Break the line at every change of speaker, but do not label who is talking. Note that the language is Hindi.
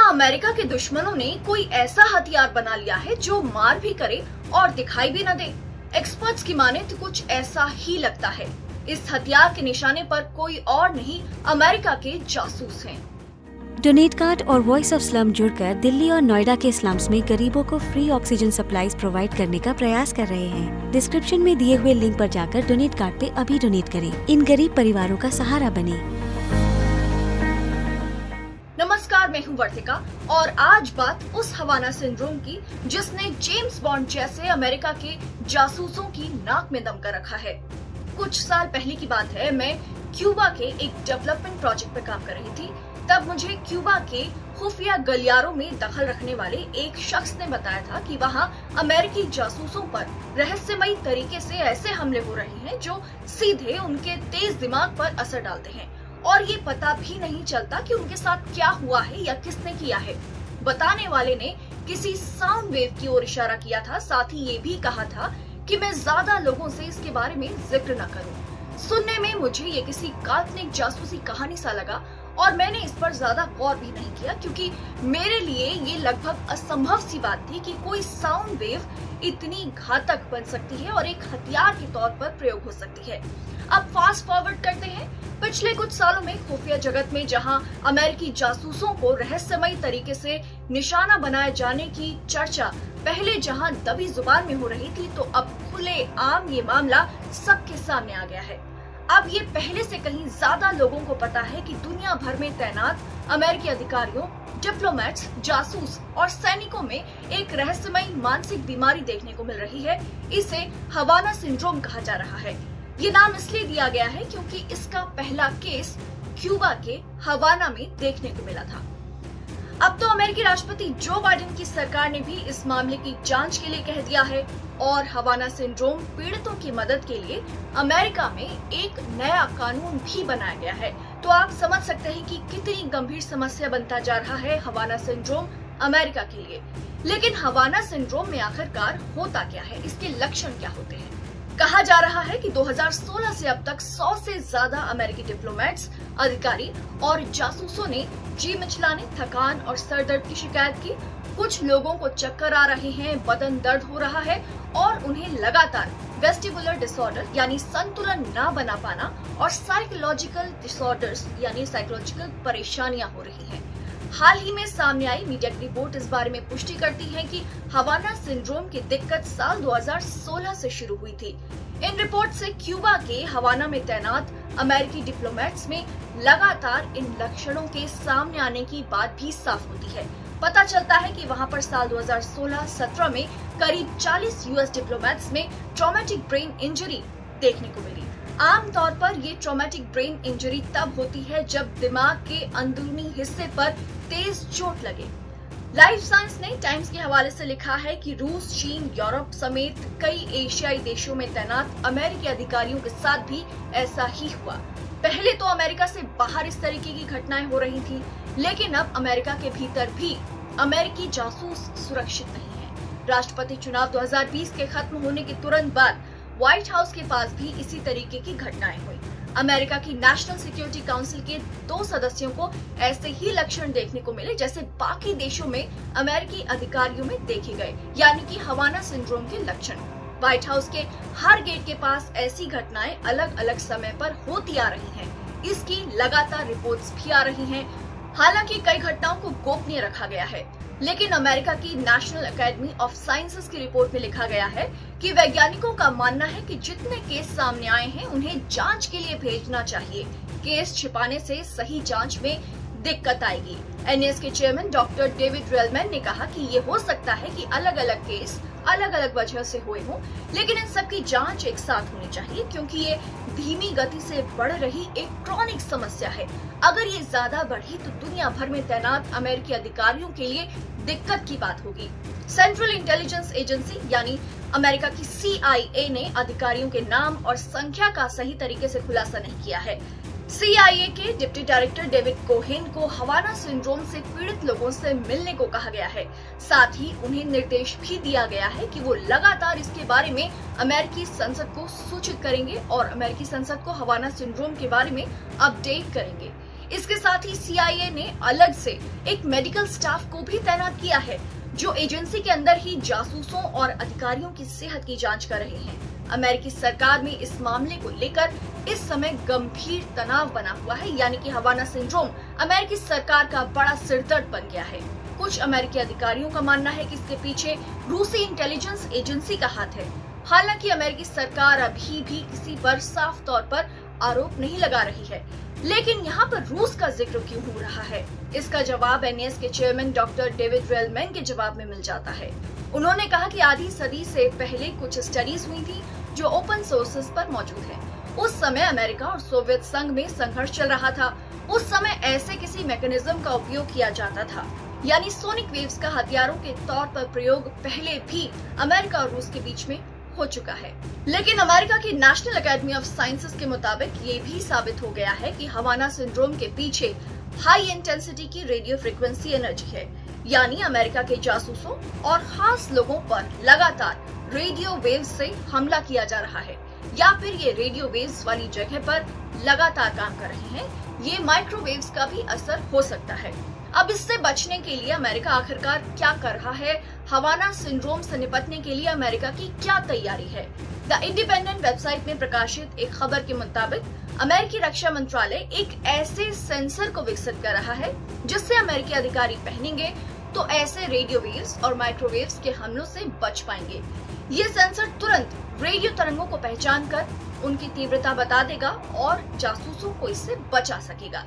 अमेरिका के दुश्मनों ने कोई ऐसा हथियार बना लिया है जो मार भी करे और दिखाई भी न दे? एक्सपर्ट्स की माने तो कुछ ऐसा ही लगता है। इस हथियार के निशाने पर कोई और नहीं, अमेरिका के जासूस हैं।
डोनेट कार्ड और वॉइस ऑफ स्लम जुड़कर दिल्ली और नोएडा के स्लम्स में गरीबों को फ्री ऑक्सीजन सप्लाईज प्रोवाइड करने का प्रयास कर रहे हैं। डिस्क्रिप्शन में दिए हुए लिंक पर जाकर डोनेट कार्ड पे अभी डोनेट करें। इन गरीब परिवारों का सहारा बने।
नमस्कार, मैं हूं वर्तिका और आज बात उस हवाना सिंड्रोम की जिसने जेम्स बॉन्ड जैसे अमेरिका के जासूसों की नाक में दम कर रखा है। कुछ साल पहले की बात है, मैं क्यूबा के एक डेवलपमेंट प्रोजेक्ट पर काम कर रही थी। तब मुझे क्यूबा के खुफिया गलियारों में दखल रखने वाले एक शख्स ने बताया था कि वहाँ अमेरिकी जासूसों पर रहस्यमयी तरीके से ऐसे हमले हो रहे हैं जो सीधे उनके तेज दिमाग पर असर डालते हैं और ये पता भी नहीं चलता कि उनके साथ क्या हुआ है या किसने किया है। बताने वाले ने किसी साउंड वेव की ओर इशारा किया था, साथ ही ये भी कहा था कि मैं ज्यादा लोगों से इसके बारे में जिक्र न करूं। सुनने में मुझे ये किसी काल्पनिक जासूसी कहानी सा लगा और मैंने इस पर ज्यादा गौर भी नहीं किया, क्योंकि मेरे लिए ये लगभग असंभव सी बात थी कि कोई साउंड वेव इतनी घातक बन सकती है और एक हथियार के तौर पर प्रयोग हो सकती है। अब फास्ट फॉरवर्ड करते हैं पिछले कुछ सालों में खुफिया जगत में, जहां अमेरिकी जासूसों को रहस्यमयी तरीके से निशाना बनाए जाने की चर्चा पहले जहां दबी जुबान में हो रही थी, तो अब खुले आम ये मामला सबके सामने आ गया है। अब ये पहले से कहीं ज्यादा लोगों को पता है कि दुनिया भर में तैनात अमेरिकी अधिकारियों, डिप्लोमेट्स, जासूस और सैनिकों में एक रहस्यमयी मानसिक बीमारी देखने को मिल रही है। इसे हवाना सिंड्रोम कहा जा रहा है। ये नाम इसलिए दिया गया है क्योंकि इसका पहला केस क्यूबा के हवाना में देखने को मिला था। अब तो अमेरिकी राष्ट्रपति जो बाइडेन की सरकार ने भी इस मामले की जांच के लिए कह दिया है और हवाना सिंड्रोम पीड़ितों की मदद के लिए अमेरिका में एक नया कानून भी बनाया गया है। तो आप समझ सकते हैं कि कितनी गंभीर समस्या बनता जा रहा है हवाना सिंड्रोम अमेरिका के लिए। लेकिन हवाना सिंड्रोम में आखिरकार होता क्या है, इसके लक्षण क्या होते हैं? कहा जा रहा है कि 2016 से अब तक 100 से ज्यादा अमेरिकी डिप्लोमेट्स, अधिकारी और जासूसों ने जी मिचलाने, थकान और सर दर्द की शिकायत की। कुछ लोगों को चक्कर आ रहे हैं, बदन दर्द हो रहा है और उन्हें लगातार वेस्टिबुलर डिसऑर्डर यानी संतुलन न बना पाना और साइकोलॉजिकल डिसऑर्डर्स यानी साइकोलॉजिकल परेशानियां हो रही हैं। हाल ही में सामने आई मीडिया की रिपोर्ट इस बारे में पुष्टि करती है कि हवाना सिंड्रोम की दिक्कत साल 2016 से शुरू हुई थी। इन रिपोर्ट से क्यूबा के हवाना में तैनात अमेरिकी डिप्लोमेट्स में लगातार इन लक्षणों के सामने आने की बात भी साफ होती है। पता चलता है कि वहां पर साल 2016-17 में करीब 40 यूएस डिप्लोमेट्स में ट्रॉमेटिक ब्रेन इंजरी देखने को मिली। आमतौर पर ये ट्रॉमेटिक ब्रेन इंजरी तब होती है जब दिमाग के अंदरूनी हिस्से पर तेज चोट लगे। लाइफ साइंस ने टाइम्स के हवाले से लिखा है कि रूस, चीन, यूरोप समेत कई एशियाई देशों में तैनात अमेरिकी अधिकारियों के साथ भी ऐसा ही हुआ। पहले तो अमेरिका से बाहर इस तरीके की घटनाएं हो रही थी, लेकिन अब अमेरिका के भीतर भी अमेरिकी जासूस सुरक्षित नहीं है। राष्ट्रपति चुनाव 2020 के खत्म होने के तुरंत बाद व्हाइट हाउस के पास भी इसी तरीके की घटनाएं हुई। अमेरिका की नेशनल सिक्योरिटी काउंसिल के 2 सदस्यों को ऐसे ही लक्षण देखने को मिले जैसे बाकी देशों में अमेरिकी अधिकारियों में देखे गए, यानी कि हवाना सिंड्रोम के लक्षण। व्हाइट हाउस के हर गेट के पास ऐसी घटनाएं अलग अलग समय पर होती आ रही हैं। इसकी लगातार रिपोर्ट्स भी आ रही हैं। हालांकि कई घटनाओं को गोपनीय रखा गया है, लेकिन अमेरिका की नेशनल एकेडमी ऑफ साइंसेज की रिपोर्ट में लिखा गया है कि वैज्ञानिकों का मानना है कि जितने केस सामने आए हैं उन्हें जांच के लिए भेजना चाहिए। केस छिपाने से सही जांच में दिक्कत आएगी। एनएस के चेयरमैन डॉक्टर डेविड रेलमैन ने कहा कि ये हो सकता है कि अलग अलग केस अलग अलग वजह से हुए हों, लेकिन इन सब की जांच एक साथ होनी चाहिए क्योंकि ये धीमी गति से बढ़ रही एक क्रॉनिक समस्या है। अगर ये ज्यादा बढ़ी तो दुनिया भर में तैनात अमेरिकी अधिकारियों के लिए दिक्कत की बात होगी। सेंट्रल इंटेलिजेंस एजेंसी यानी अमेरिका की CIA ने अधिकारियों के नाम और संख्या का सही तरीके से खुलासा नहीं किया है। CIA के डिप्टी डायरेक्टर डेविड कोहेन को हवाना सिंड्रोम से पीड़ित लोगों से मिलने को कहा गया है। साथ ही उन्हें निर्देश भी दिया गया है कि वो लगातार इसके बारे में अमेरिकी संसद को सूचित करेंगे और अमेरिकी संसद को हवाना सिंड्रोम के बारे में अपडेट करेंगे। इसके साथ ही CIA ने अलग से एक मेडिकल स्टाफ को भी तैनात किया है जो एजेंसी के अंदर ही जासूसों और अधिकारियों की सेहत की जांच कर रहे हैं। अमेरिकी सरकार में इस मामले को लेकर इस समय गंभीर तनाव बना हुआ है, यानी कि हवाना सिंड्रोम अमेरिकी सरकार का बड़ा सिरदर्द बन गया है। कुछ अमेरिकी अधिकारियों का मानना है कि इसके पीछे रूसी इंटेलिजेंस एजेंसी का हाथ है। हालांकि अमेरिकी सरकार अभी भी किसी पर साफ तौर पर आरोप नहीं लगा रही है, लेकिन यहाँ पर रूस का जिक्र क्यों हो रहा है, इसका जवाब NAS के चेयरमैन डॉक्टर डेविड रेलमैन के जवाब में मिल जाता है। उन्होंने कहा कि आधी सदी से पहले कुछ स्टडीज हुई थी जो ओपन सोर्सेज पर मौजूद है। उस समय अमेरिका और सोवियत संघ में संघर्ष चल रहा था। उस समय ऐसे किसी मैकेनिज्म का उपयोग किया जाता था, यानी सोनिक वेव्स का हथियारों के तौर पर प्रयोग पहले भी अमेरिका और रूस के बीच में हो चुका है। लेकिन अमेरिका की नेशनल एकेडमी ऑफ साइंसेज के मुताबिक ये भी साबित हो गया है कि हवाना सिंड्रोम के पीछे हाई इंटेंसिटी की रेडियो फ्रीक्वेंसी एनर्जी है, यानी अमेरिका के जासूसों और खास लोगों पर लगातार रेडियो वेव्स से हमला किया जा रहा है, या फिर ये रेडियो वेव्स वाली जगह पर लगातार काम कर रहे हैं। ये माइक्रोवेव्स का भी असर हो सकता है। अब इससे बचने के लिए अमेरिका आखिरकार क्या कर रहा है? हवाना सिंड्रोम से निपटने के लिए अमेरिका की क्या तैयारी है? द इंडिपेंडेंट वेबसाइट में प्रकाशित एक खबर के मुताबिक अमेरिकी रक्षा मंत्रालय एक ऐसे सेंसर को विकसित कर रहा है जिससे अमेरिकी अधिकारी पहनेंगे तो ऐसे रेडियो वेव्स और माइक्रोवेव्स के हमलों से बच पाएंगे। ये सेंसर तुरंत रेडियो तरंगों को पहचान कर उनकी तीव्रता बता देगा और जासूसों को इससे बचा सकेगा।